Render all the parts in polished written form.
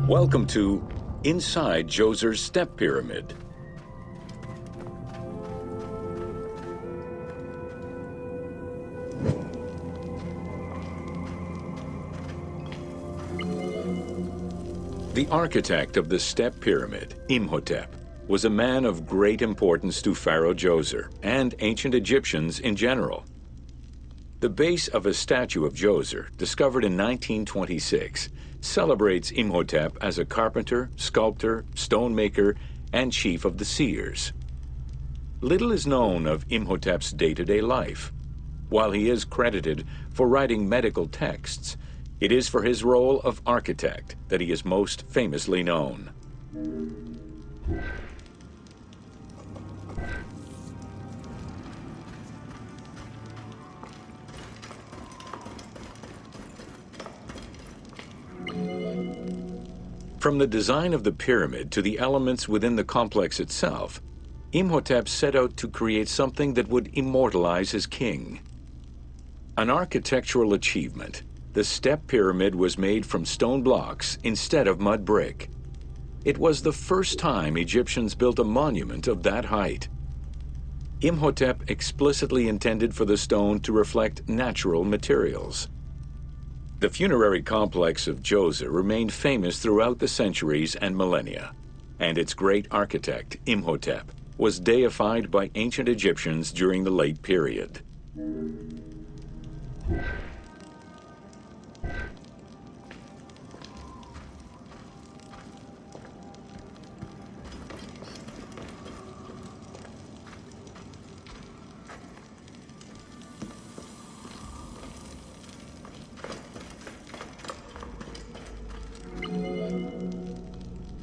Welcome to Inside Djoser's Step Pyramid. The architect of the Step Pyramid, Imhotep, was a man of great importance to Pharaoh Djoser and ancient Egyptians in general. The base of a statue of Djoser, discovered in 1926, celebrates Imhotep as a carpenter, sculptor, stonemaker, and chief of the seers. Little is known of Imhotep's day-to-day life. While he is credited for writing medical texts, it is for his role of architect that he is most famously known. From the design of the pyramid to the elements within the complex itself, Imhotep set out to create something that would immortalize his king. An architectural achievement, the Step Pyramid was made from stone blocks instead of mud brick. It was the first time Egyptians built a monument of that height. Imhotep explicitly intended for the stone to reflect natural materials. The funerary complex of Djoser remained famous throughout the centuries and millennia, and its great architect, Imhotep, was deified by ancient Egyptians during the late period.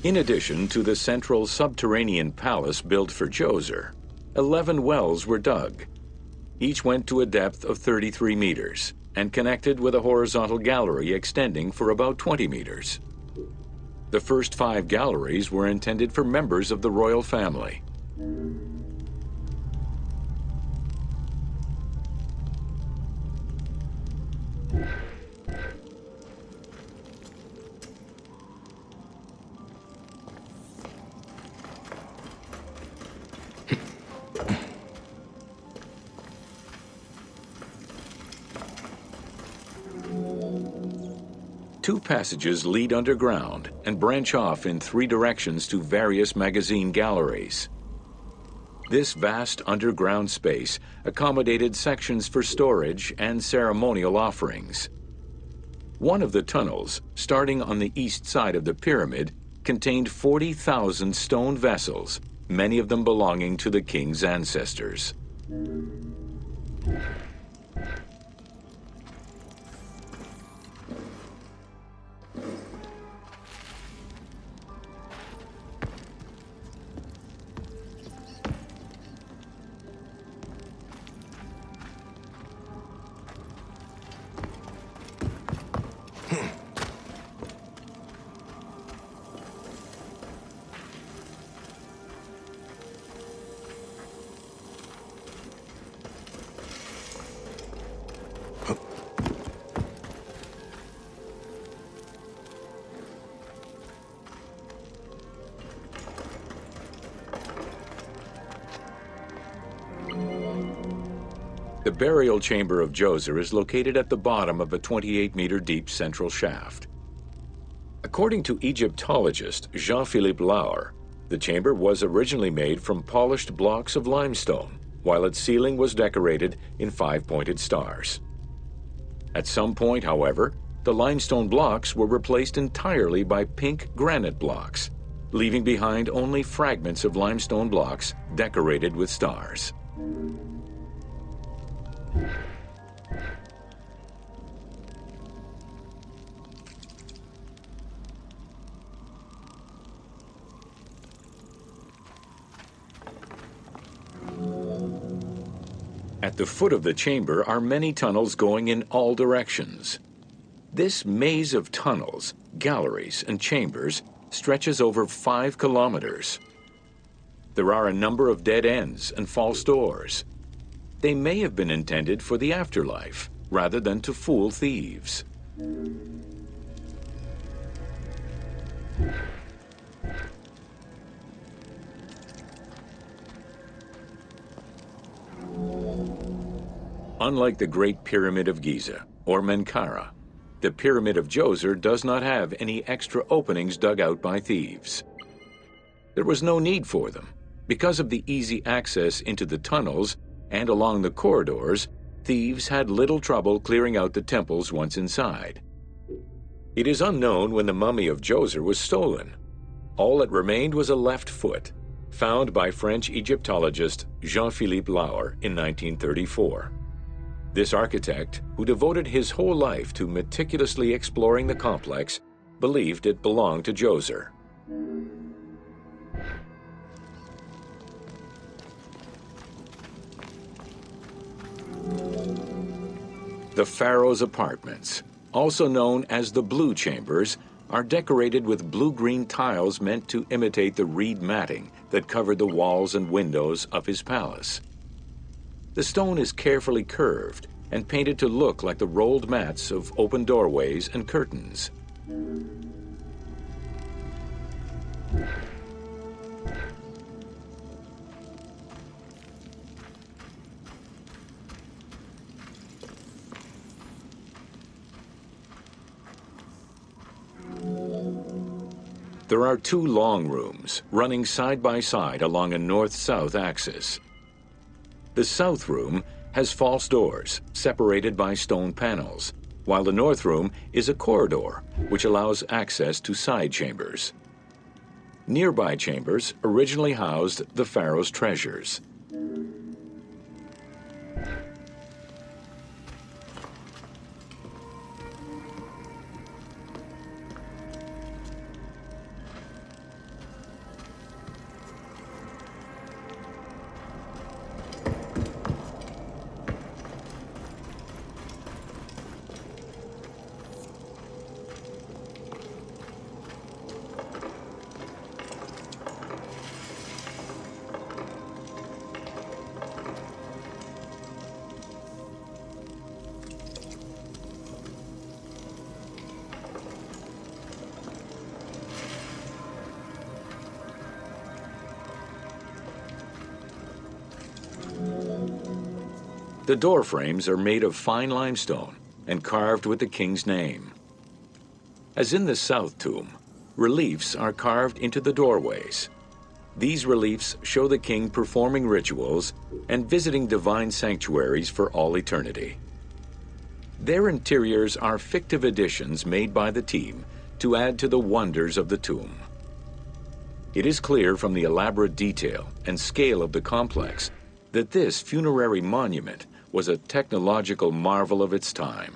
In addition to the central subterranean palace built for Djoser, 11 wells were dug. Each went to a depth of 33 meters and connected with a horizontal gallery extending for about 20 meters. The first 5 galleries were intended for members of the royal family. Two passages lead underground and branch off in 3 directions to various magazine galleries. This vast underground space accommodated sections for storage and ceremonial offerings. One of the tunnels, starting on the east side of the pyramid, contained 40,000 stone vessels, many of them belonging to the king's ancestors. The burial chamber of Djoser is located at the bottom of a 28-meter deep central shaft. According to Egyptologist Jean-Philippe Laure, the chamber was originally made from polished blocks of limestone, while its ceiling was decorated in 5-pointed stars. At some point, however, the limestone blocks were replaced entirely by pink granite blocks, leaving behind only fragments of limestone blocks decorated with stars. At the foot of the chamber are many tunnels going in all directions. This maze of tunnels, galleries, and chambers stretches over 5 kilometers. There are a number of dead ends and false doors. They may have been intended for the afterlife, rather than to fool thieves. Unlike the Great Pyramid of Giza or Menkaure, the Pyramid of Djoser does not have any extra openings dug out by thieves. There was no need for them. Because of the easy access into the tunnels and along the corridors, thieves had little trouble clearing out the temples once inside. It is unknown when the mummy of Djoser was stolen. All that remained was a left foot, found by French Egyptologist Jean-Philippe Lauer in 1934. This architect, who devoted his whole life to meticulously exploring the complex, believed it belonged to Djoser. The Pharaoh's apartments, also known as the Blue Chambers, are decorated with blue-green tiles meant to imitate the reed matting that covered the walls and windows of his palace. The stone is carefully curved and painted to look like the rolled mats of open doorways and curtains. There are two long rooms running side by side along a north-south axis. The south room has false doors separated by stone panels, while the north room is a corridor which allows access to side chambers. Nearby chambers originally housed the pharaoh's treasures. The door frames are made of fine limestone and carved with the king's name. As in the south tomb, reliefs are carved into the doorways. These reliefs show the king performing rituals and visiting divine sanctuaries for all eternity. Their interiors are fictive additions made by the team to add to the wonders of the tomb. It is clear from the elaborate detail and scale of the complex that this funerary monument was a technological marvel of its time.